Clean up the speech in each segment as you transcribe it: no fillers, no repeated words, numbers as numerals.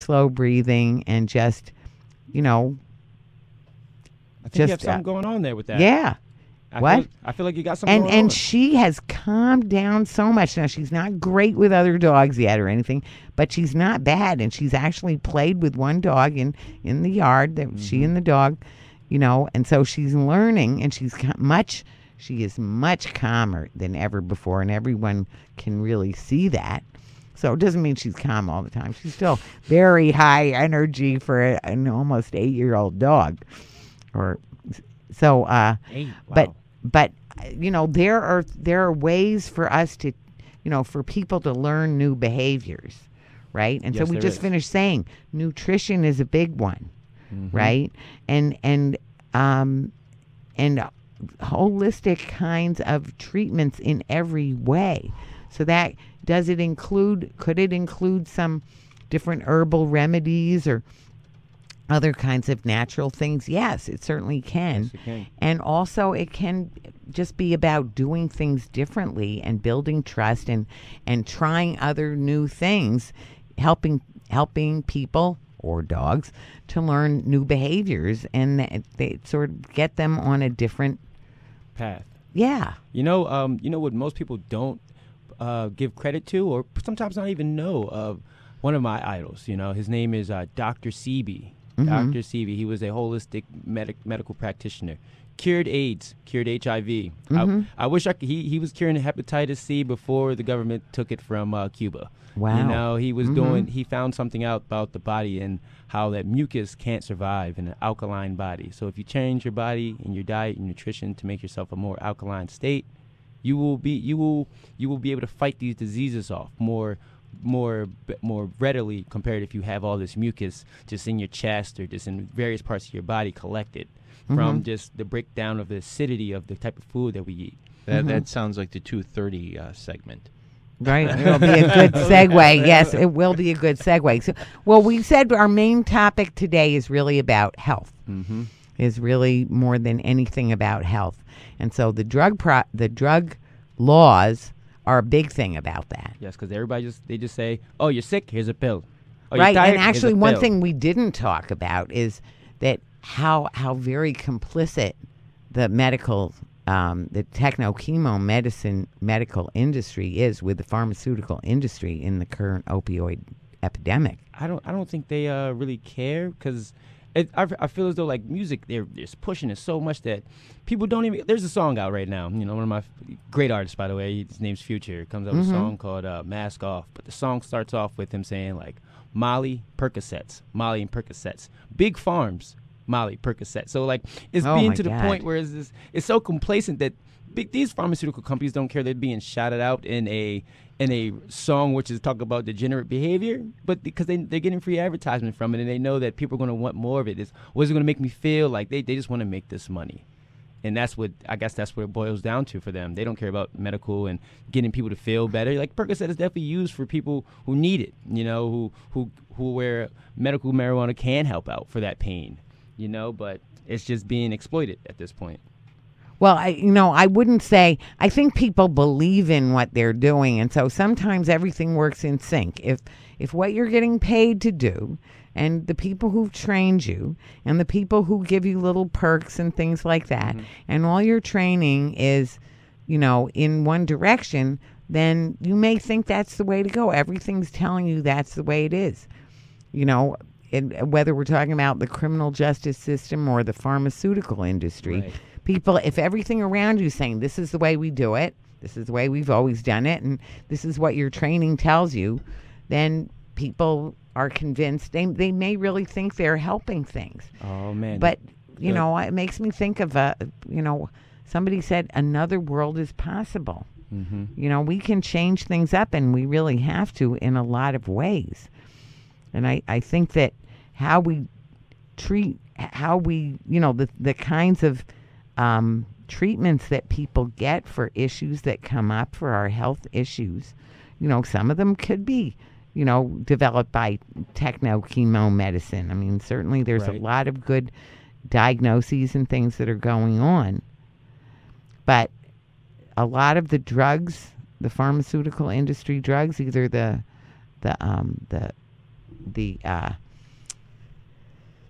slow breathing, and just, you know, I think you have just something going on there with that. yeah. What? I feel like you got something And going on. she has calmed down so much. Now she's not great with other dogs yet or anything, but she's not bad. And she's actually played with one dog in the yard. That she and the dog, you know, and so she's learning, and she is much calmer than ever before, and everyone can really see that. So it doesn't mean she's calm all the time. She's still very high energy for an almost 8-year-old dog, or so. Hey, wow. But you know, there are ways for us to, you know, for people to learn new behaviors, right? And Yes, so we there just is. finished saying nutrition is a big one, Mhm. right? And and holistic kinds of treatments in every way. So that could it include some different herbal remedies or other kinds of natural things? Yes, it certainly can. Yes, you can. And also it can just be about doing things differently and building trust and trying other new things, helping people or dogs to learn new behaviors, and they sort of get them on a different Path. yeah. You know what most people don't give credit to, or sometimes not even know of. One of my idols. You know, his name is Dr. Sebi. Dr. Sebi. He was a holistic medical practitioner. Cured AIDS, cured HIV. I wish I could, he was curing hepatitis C before the government took it from Cuba. Wow. You know, he was he found something out about the body and how that mucus can't survive in an alkaline body. So if you change your body and your diet and nutrition to make yourself a more alkaline state, you will be able to fight these diseases off more readily compared if you have all this mucus just in your chest or just in various parts of your body collected from just the breakdown of the acidity of the type of food that we eat. That sounds like the 2:30 segment. Right. It'll be a good segue. Yes, it will be a good segue. So, well, we said our main topic today is really about health. Is really more than anything about health. And so the drug laws are a big thing about that. Yes, because everybody just say, "Oh, you're sick. Here's a pill." Oh, Right. you're tired, And here's a actually, one pill. thing we didn't talk about is that how very complicit the the techno-chemo medicine medical industry is with the pharmaceutical industry in the current opioid epidemic. I don't think they really care because I feel as though like music they're just pushing it so much that people don't even. There's a song out right now. You know, one of my great artists, by the way. His name's Future. Comes out with a song called "Mask Off," but the song starts off with him saying like Molly Percocets, Molly and Percocets, big farms, Molly Percocet. So like it's Oh, being my to the God. point where it's so complacent that these pharmaceutical companies don't care they're being shouted out in a song which is talking about degenerate behavior, but because they're getting free advertisement from it and they know that people are going to want more of it. What's it going to make me feel like they just want to make this money. And that's what it boils down to for them. They don't care about medical and getting people to feel better. Like Percocet is definitely used for people who need it, you know, who where medical marijuana can help out for that pain, you know, but it's just being exploited at this point. Well, I wouldn't say. I think people believe in what they're doing, and so sometimes everything works in sync. If what you're getting paid to do, and the people who've trained you, and the people who give you little perks and things like that, and all your training is, you know, in one direction, then you may think that's the way to go. Everything's telling you that's the way it is. You know, whether we're talking about the criminal justice system or the pharmaceutical industry. Right. People, if everything around you is saying this is the way we do it, this is the way we've always done it, and this is what your training tells you, then people are convinced they may really think they're helping things. Oh man. But you know, it makes me think of somebody said another world is possible. You know, we can change things up, and we really have to in a lot of ways. And I think that how we treat, the kinds of treatments that people get for issues that come up for our health issues, you know, some of them could be, you know, developed by techno-chemo medicine. I mean, certainly there's a Right. lot of good diagnoses and things that are going on. But a lot of the drugs, the pharmaceutical industry drugs, either the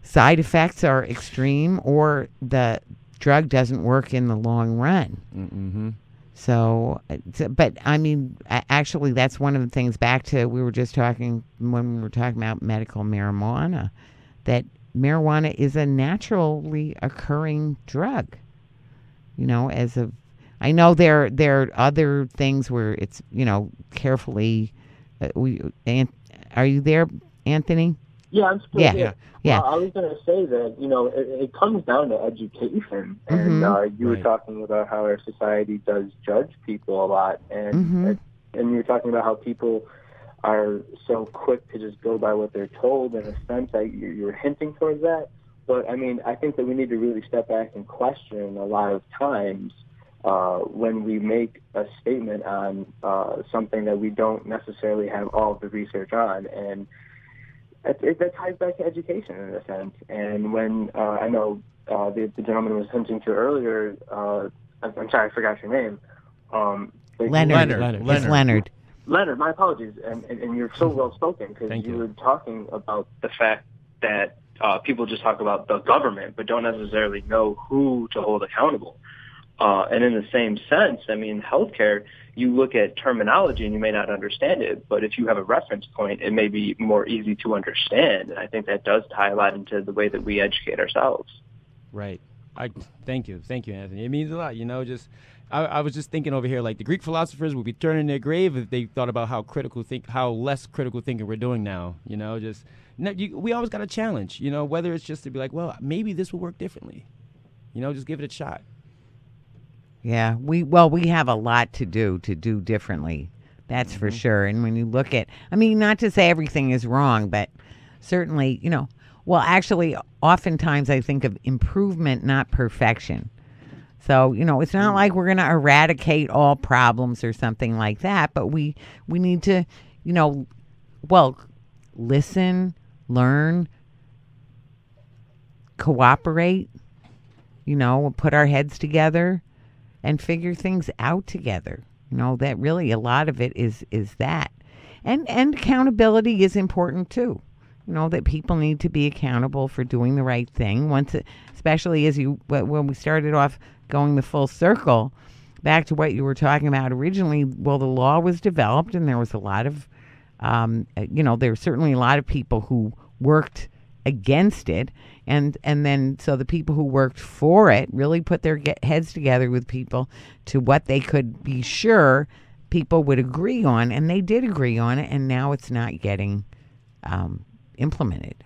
side effects are extreme, or the drug doesn't work in the long run. Mm-hmm. So, but I mean, actually, that's one of the things. Back to we were just talking when we were talking about medical marijuana, that marijuana is a naturally occurring drug. You know, I know there are other things where it's carefully. Are you there, Anthony? Yeah, I'm still Yeah. here. Yeah. Well, I was going to say that, it comes down to education. Mm-hmm. And you were Right. talking about how our society does judge people a lot. And, Mm-hmm. and you were talking about how people are so quick to just go by what they're told. In a sense, you were hinting towards that. But, I mean, I think that we need to really step back and question a lot of times when we make a statement on something that we don't necessarily have all of the research on. And that ties back to education in a sense. And when I know the gentleman was hinting to earlier, I'm sorry, I forgot your name. Leonard. It's Leonard. Leonard, my apologies. And you're so well spoken because Thank you you. were talking about the fact that people just talk about the government, but don't necessarily know who to hold accountable. And in the same sense, I mean, healthcare, you look at terminology and you may not understand it, but if you have a reference point, it may be more easy to understand. And I think that does tie a lot into the way that we educate ourselves. Right. Thank you, Anthony. It means a lot. I was just thinking over here, like the Greek philosophers would be turning their grave if they thought about how less critical thinking we're doing now. We always got a challenge. Whether it's just to be like, well, maybe this will work differently. Just give it a shot. Yeah, we have a lot to do differently. That's for sure. And when you look at, I mean, not to say everything is wrong, but certainly, actually, oftentimes I think of improvement, not perfection. So, it's not like we're going to eradicate all problems or something like that, but we need to, listen, learn, cooperate, put our heads together and figure things out together. That really a lot of it is that. And accountability is important too. That people need to be accountable for doing the right thing. Especially when we started off going the full circle, back to what you were talking about originally, well, the law was developed and there was a lot of, there were certainly a lot of people who worked against it. And then so the people who worked for it really put their heads together with people to what they could be sure people would agree on. And they did agree on it. And now it's not getting implemented.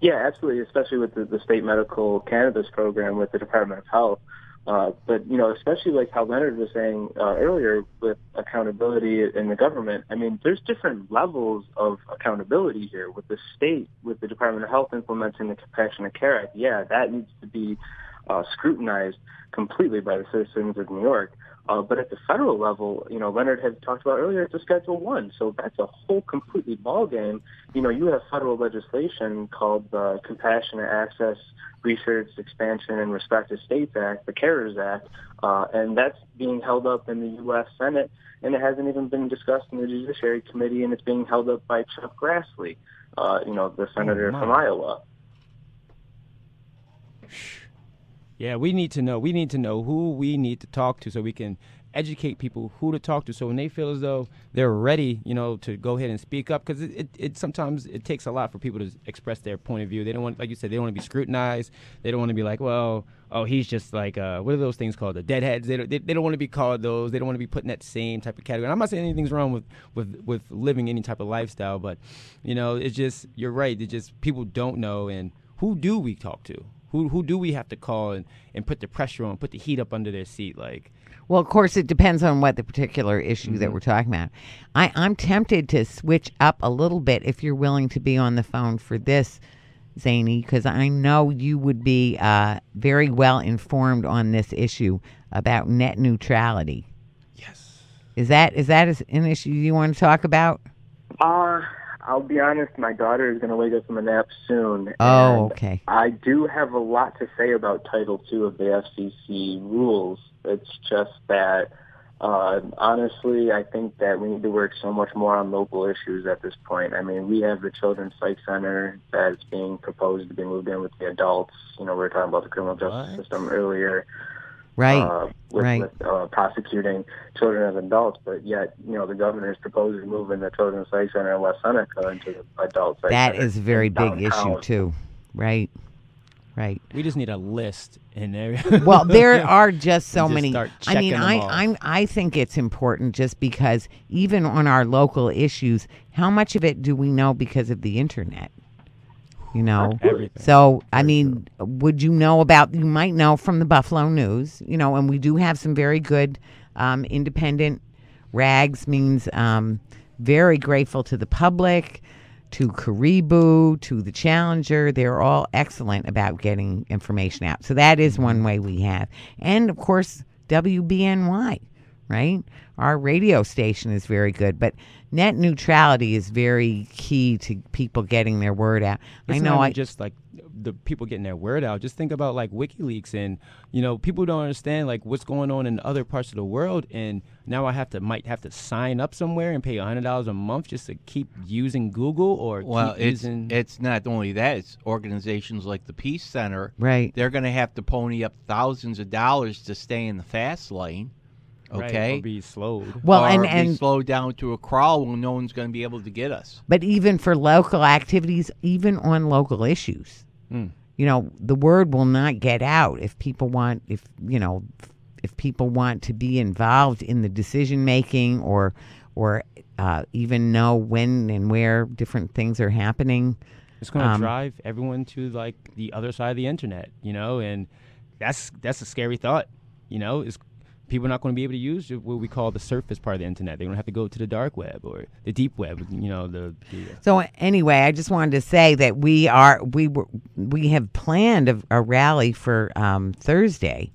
Yeah, absolutely, especially with the state medical cannabis program with the Department of Health. But, especially like how Leonard was saying earlier with accountability in the government, I mean, there's different levels of accountability here. With the state, with the Department of Health implementing the Compassionate Care Act, yeah, that needs to be scrutinized completely by the citizens of New York. But at the federal level, Leonard had talked about earlier, it's a Schedule 1, so that's a whole completely ballgame. You have federal legislation called the Compassionate Access, Research, Expansion, and Respect of States Act, the CARES Act, and that's being held up in the U.S. Senate, and it hasn't even been discussed in the Judiciary Committee, and it's being held up by Chuck Grassley, the senator from Iowa. Yeah, we need to know. We need to know who we need to talk to so we can educate people who to talk to. So when they feel as though they're ready, to go ahead and speak up, because it sometimes it takes a lot for people to express their point of view. They don't want, like you said, they don't want to be scrutinized. They don't want to be like, well, he's just like, what are those things called? The deadheads. They don't want to be called those. They don't want to be put in that same type of category. And I'm not saying anything's wrong with living any type of lifestyle, but it's just, you're right. It's just people don't know. And who do we talk to? Who do we have to call and put the pressure on, put the heat up under their seat? Well, of course, it depends on what the particular issue that we're talking about. I'm tempted to switch up a little bit if you're willing to be on the phone for this, Zany, because I know you would be very well informed on this issue about net neutrality. Yes. Is that an issue you want to talk about? I'll be honest, my daughter is going to wake up from a nap soon. Oh, okay. I do have a lot to say about Title II of the FCC rules. It's just that Honestly, I think that we need to work so much more on local issues at this point. I mean, we have the Children's Psych Center that's being proposed to be moved in with the adults. You know, we were talking about the criminal justice system earlier. Right. With prosecuting children as adults, but yet, you know, the governor is proposing moving the Children's Psych Center in West Seneca into the adult psych That center is a very big downtown. issue too. Right. Right. We just need a list in there. Well, there are just so Just many. start I mean, checking them all. I think it's important just because even on our local issues, how much of it do we know because of the internet? You know, Everything. so I mean, would you know about? You might know from the Buffalo News, you know, and we do have some very good independent rags. Means very grateful to the public, to Caribou, to the Challenger. They're all excellent about getting information out. So that is one way we have, and of course WBNY, right? Our radio station is very good, but net neutrality is very key to people getting their word out. It's not even just like the people getting their word out. Just think about like WikiLeaks, and you know, people don't understand like what's going on in other parts of the world. And now I might have to sign up somewhere and pay $100 a month just to keep using Google or keep using. It's not only that; it's organizations like the Peace Center. Right. They're going to have to pony up thousands of dollars to stay in the fast lane. Okay. Right, or be slowed. Well, or and be slowed down to a crawl when no one's going to be able to get us. but even for local activities, even on local issues, you know, the word will not get out if people want, if people want to be involved in the decision making or even know when and where different things are happening. It's going to drive everyone to like the other side of the internet, you know, and that's a scary thought, you know. Is people are not going to be able to use what we call the surface part of the internet. They're going to have to go to the dark web or the deep web, you know. So anyway, I just wanted to say that we have planned a rally for Thursday,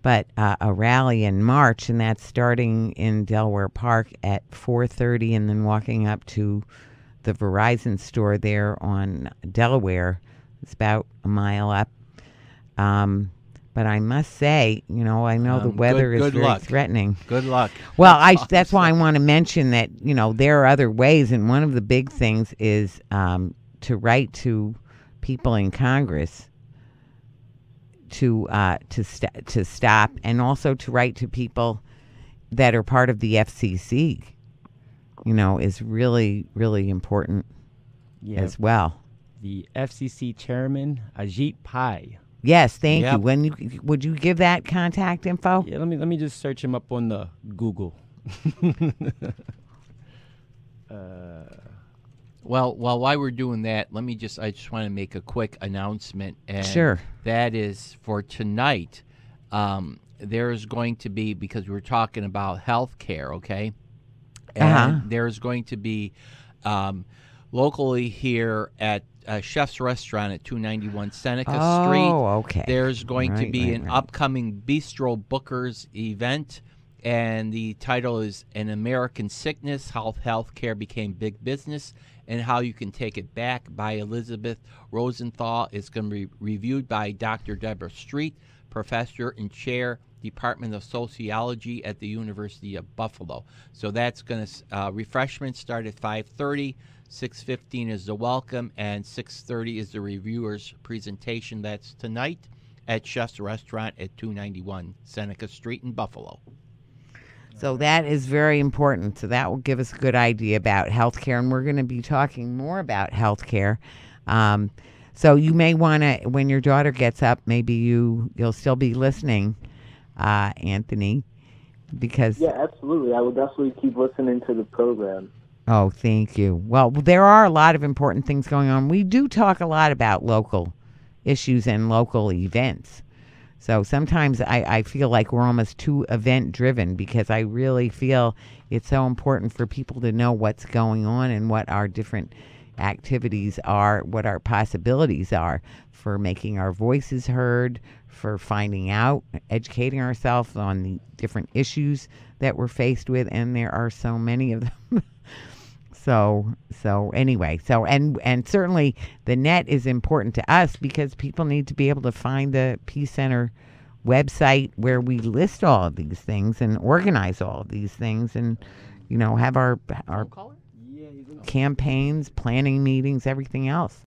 but a rally in March, and that's starting in Delaware Park at 4:30, and then walking up to the Verizon store there on Delaware. It's about a mile up. But I must say, you know, I know the weather is very threatening. Good luck. Well, that's why I want to mention that, you know, there are other ways, and one of the big things is to write to people in Congress to stop, and also to write to people that are part of the FCC. You know, is really, really important as well. The FCC chairman, Ajit Pai. Yes, thank you. Would you give that contact info? Yeah, let me just search him up on the Google. Well, while we're doing that, I just want to make a quick announcement. And Sure. That is for tonight. There's going to be, because we're talking about health care, okay? And there's going to be locally here at Chef's Restaurant at 291 Seneca Street. Oh, okay. There's going to be an upcoming Bistro Bookers event, and the title is An American Sickness, How Healthcare Became Big Business, and How You Can Take It Back by Elizabeth Rosenthal. It's going to be reviewed by Dr. Deborah Street, Professor and Chair, Department of Sociology at the University of Buffalo. So that's going to, refreshments start at 5:30. 6:15 is the welcome, and 6:30 is the reviewer's presentation. That's tonight at Chef's Restaurant at 291 Seneca Street in Buffalo. So that is very important. So that will give us a good idea about healthcare, and we're going to be talking more about healthcare. So you may want to, when your daughter gets up, maybe you'll still be listening, Anthony, because absolutely. I will definitely keep listening to the program. Oh, thank you. Well, there are a lot of important things going on. We do talk a lot about local issues and local events. So sometimes I feel like we're almost too event-driven, because I really feel it's so important for people to know what's going on and what our different activities are, what our possibilities are for making our voices heard, for finding out, educating ourselves on the different issues that we're faced with, and there are so many of them. So anyway, and certainly the net is important to us, because people need to be able to find the Peace Center website where we list all of these things and organize all of these things, and have our campaigns, planning meetings, everything else.